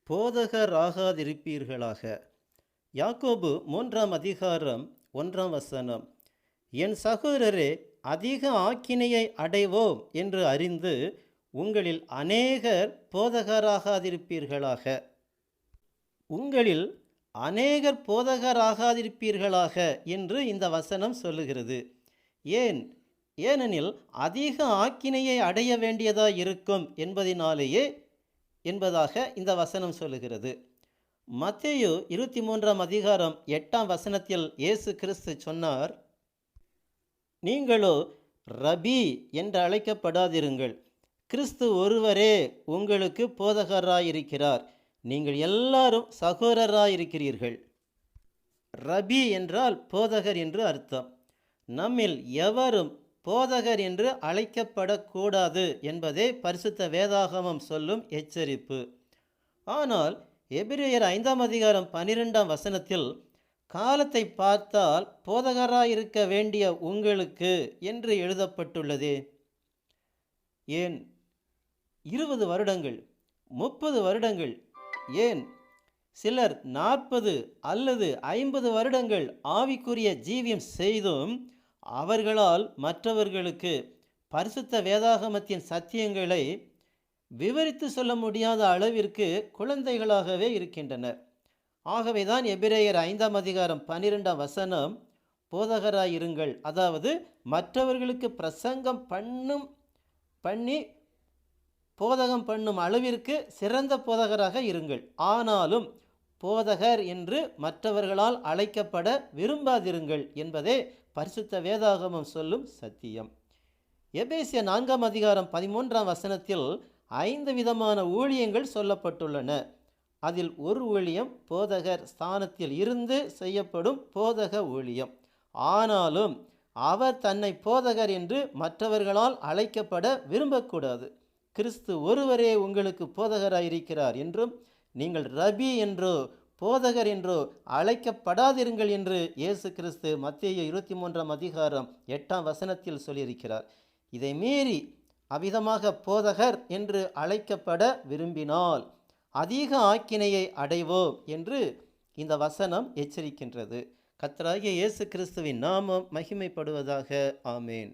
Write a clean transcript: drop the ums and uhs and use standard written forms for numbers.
போதகராகாதிருப்பீர்களாக. யாக்கோபு 3 அதிகாரம் 1 என் சகோதரரே, அதிக ஆக்கினையை அடைவோம் என்று அறிந்து உங்களில் அநேகர் போதகராகாதிருப்பீர்களாக. உங்களில் அநேகர் போதகராகாதிருப்பீர்களாக என்று இந்த வசனம் சொல்லுகிறது. ஏனெனில் அதிக ஆக்கினையை அடைய வேண்டியதாய் இருக்கும் என்பதாக இந்த வசனம் சொல்லுகிறது. மத்தேயு 23 அதிகாரம் 8 இயேசு கிறிஸ்து சொன்னார், நீங்களோ ரபி என்று அழைக்கப்படாதிருங்கள், கிறிஸ்து ஒருவரே உங்களுக்கு போதகராயிருக்கிறார், நீங்கள் எல்லாரும் சகோதரராயிருக்கிறீர்கள். ரபி என்றால் போதகர் என்று அர்த்தம். நம்மில் எவரும் போதகர் என்று அழைக்கப்படக்கூடாது என்பதே பரிசுத்த வேதாகமம் சொல்லும் எச்சரிப்பு. ஆனால் எபிரேயர் 5 அதிகாரம் 12 காலத்தை பார்த்தால் போதகராயிருக்க வேண்டிய உங்களுக்கு என்று எழுதப்பட்டுள்ளதே. ஏன் 20 வருடங்கள், 30 வருடங்கள், ஏன் சிலர் 40 அல்லது 50 வருடங்கள் ஆவிக்குரிய ஜீவியம் செய்தும் அவர்களால் மற்றவர்களுக்கு பரிசுத்த வேதாகமத்தின் சத்தியங்களை விவரித்து சொல்ல முடியாத அளவிற்கு குழந்தைகளாகவே இருக்கின்றனர். ஆகவேதான் எபிரேயர் 5 அதிகாரம் 12 போதகராயிருங்கள், அதாவது மற்றவர்களுக்கு பிரசங்கம் பண்ணி போதகம் பண்ணும் அளவிற்கு சிறந்த போதகராக இருங்கள். ஆனாலும் போதகர் என்று மற்றவர்களால் அழைக்கப்பட விரும்பாதிருங்கள் என்பதே பரிசுத்த வேதாகமம் சொல்லும் சத்தியம். எபேசியர் 4 அதிகாரம் 13 5 விதமான ஊழியங்கள் சொல்லப்பட்டுள்ளன. அதில் ஒரு ஊழியம் போதகர் ஸ்தானத்தில் இருந்து செய்யப்படும் போதக ஊழியம். ஆனாலும் அவர் தன்னை போதகர் என்று மற்றவர்களால் அழைக்கப்பட விரும்பக்கூடாது. கிறிஸ்து ஒருவரே உங்களுக்கு போதகராயிருக்கிறார் என்றும் நீங்கள் ரபி என்றோ போதகர் என்றோ அழைக்கப்படாதிருங்கள் என்று இயேசு கிறிஸ்து மத்தேயு 23 அதிகாரம் 8 சொல்லியிருக்கிறார். இதை மீறி அவ்விதமாக போதகர் என்று அழைக்கப்பட விரும்பினால் அதிக ஆக்கினையை அடைவோம் என்று இந்த வசனம் எச்சரிக்கின்றது. கர்த்தராகிய இயேசு கிறிஸ்துவின் நாமம் மகிமைப்படுவதாக. ஆமேன்.